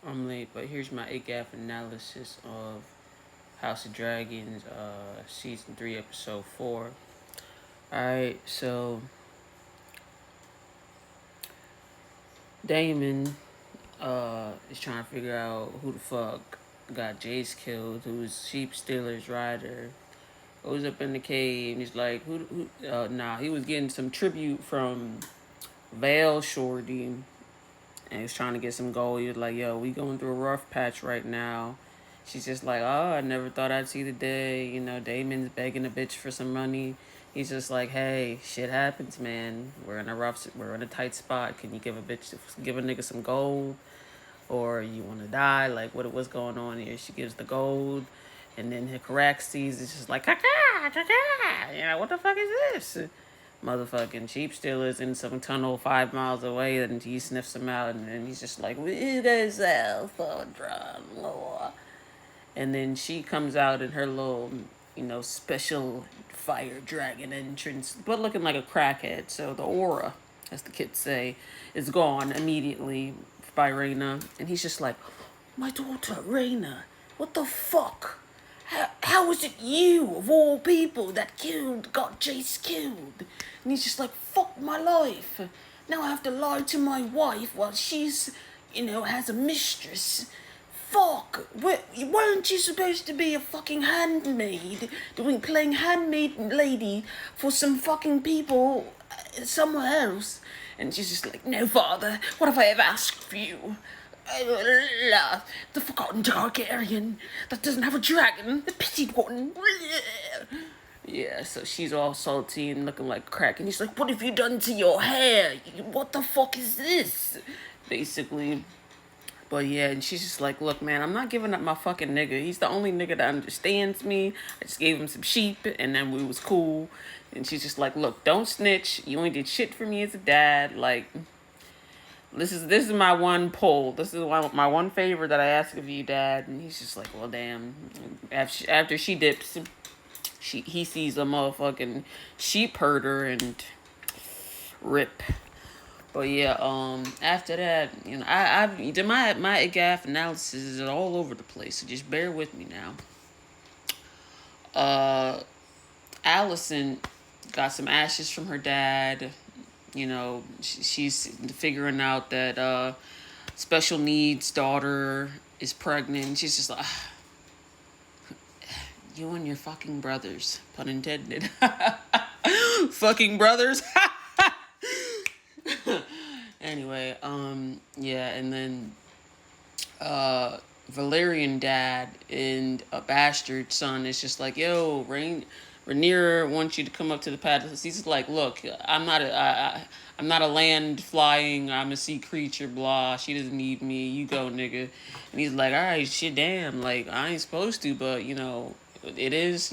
I'm late, but here's my IDGAF analysis of House of Dragons, season 3, episode 4. Alright, so Damon is trying to figure out who the fuck got Jace killed, who's Sheep Stealer's rider. Goes up in the cave and he's like, he was getting some tribute from Vale Shorty, and he was trying to get some gold. He was like, yo, we going through a rough patch right now. She's just like, oh, I never thought I'd see the day. You know, Damon's begging a bitch for some money. He's just like, hey, shit happens, man. We're in a tight spot. Can you give a nigga some gold? Or you want to die? Like, what's going on here? She gives the gold. And then Hycraxes is just like, caca, caca. You know, what the fuck is this? Motherfucking sheep stealers in some tunnel 5 miles away, and he sniffs them out, and then he's just like, "We go south for drama." And then she comes out in her little, special fire dragon entrance, but looking like a crackhead. So the aura, as the kids say, is gone immediately by Raina, and he's just like, "My daughter, Raina, what the fuck? How was it you, of all people, that got Jace killed?" And he's just like, fuck my life. Now I have to lie to my wife while she's, has a mistress. Fuck. Weren't you supposed to be a fucking handmaid? Playing handmaid lady for some fucking people somewhere else? And she's just like, no, father, what have I ever asked for you? The forgotten Targaryen that doesn't have a dragon, the pitied one. Yeah, so she's all salty and looking like crack, and he's like, what have you done to your hair? What the fuck is this? Basically. But yeah, and she's just like, look, man, I'm not giving up my fucking nigga. He's the only nigga that understands me. I just gave him some sheep, and then we was cool. And she's just like, look, don't snitch. You ain't did shit for me as a dad. Like, this is my one pull. This is my one favor that I ask of you, Dad. And he's just like, well, damn. After she dips, he sees a motherfucking sheep herder and rip. But yeah, after that, I did my IDGAF analysis is all over the place. So just bear with me now. Allison got some ashes from her dad. She's figuring out that special needs daughter is pregnant. She's just like, you and your fucking brothers, pun intended. Fucking brothers. Anyway, yeah, and then Valerian dad and a bastard son is just like, yo, Rhaenyra wants you to come up to the palace. He's like, look, I'm not a land flying, I'm a sea creature, blah. She doesn't need me. You go, nigga. And he's like, all right, shit, damn. Like, I ain't supposed to, but, it is,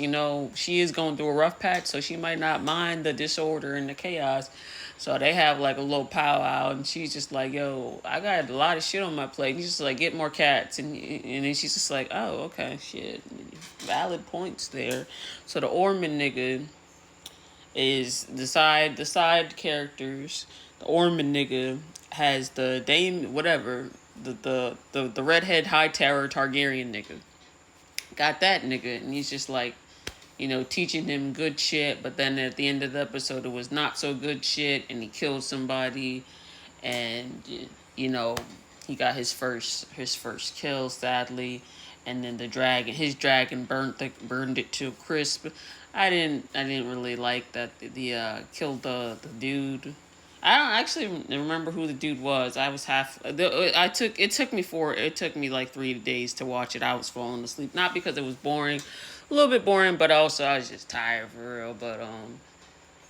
she is going through a rough patch, so she might not mind the disorder and the chaos. So they have like a little powwow, and she's just like, yo, I got a lot of shit on my plate. And he's just like, get more cats. And then she's just like, oh, okay, shit. Valid points there. So the Ormond nigga is the side characters. The Ormond nigga has the Dame, whatever, the redhead high tower Targaryen nigga. Got that nigga, and he's just like, teaching him good shit, but then at the end of the episode it was not so good shit, and he killed somebody, and he got his first kill, sadly, and then his dragon burned it to a crisp. I didn't really like that the killed the dude. I don't actually remember who the dude was. I was it took me like 3 days to watch it. I was falling asleep, not because it was boring, a little bit boring, but also I was just tired for real. But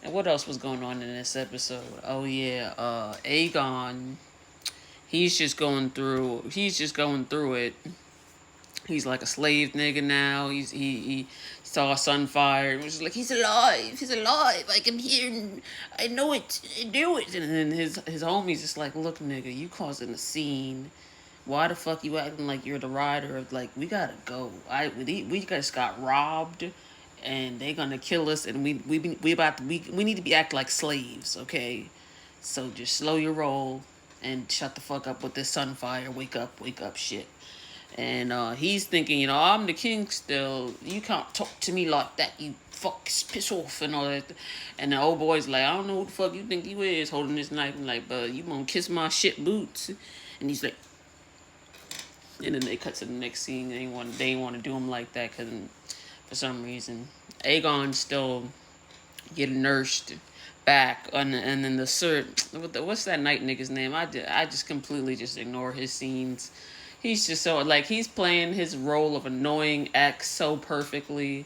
and what else was going on in this episode? Oh yeah, Aegon. He's just going through it. He's like a slave nigga now. He saw Sunfire. He was like, he's alive. He's alive. I can hear him. I know it. I knew it. And then his homie's just like, look, nigga, you causing a scene. Why the fuck you acting like you're the rider? Like, we gotta go. We just got robbed, and they gonna kill us. And we need to be act like slaves, okay? So just slow your roll. and shut the fuck up with this sunfire, wake up shit. And he's thinking, you know, I'm the king still. You can't talk to me like that. You fuck, piss off and all that. And the old boy's like, I don't know who the fuck you think you is, holding this knife. And like, but you gonna kiss my shit boots? And he's like, and then they cut to the next scene. They ain't want to do him like that because for some reason, Aegon's still getting nursed back, and then the Sir, what's that night nigga's name? I just completely just ignore his scenes. He's just so like he's playing his role of annoying ex so perfectly.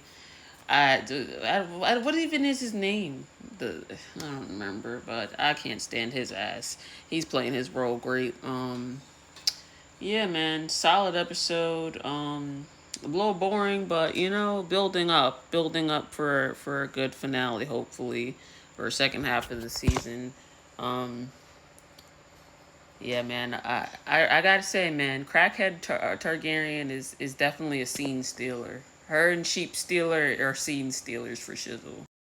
What even is his name? I don't remember, but I can't stand his ass. He's playing his role great. Yeah, man, solid episode. A little boring, but you know, building up for a good finale, hopefully, or second half of the season. Um, yeah, man, I gotta say, man, Crackhead Targaryen is definitely a scene stealer. Her and Sheep Stealer are scene stealers for shizzle.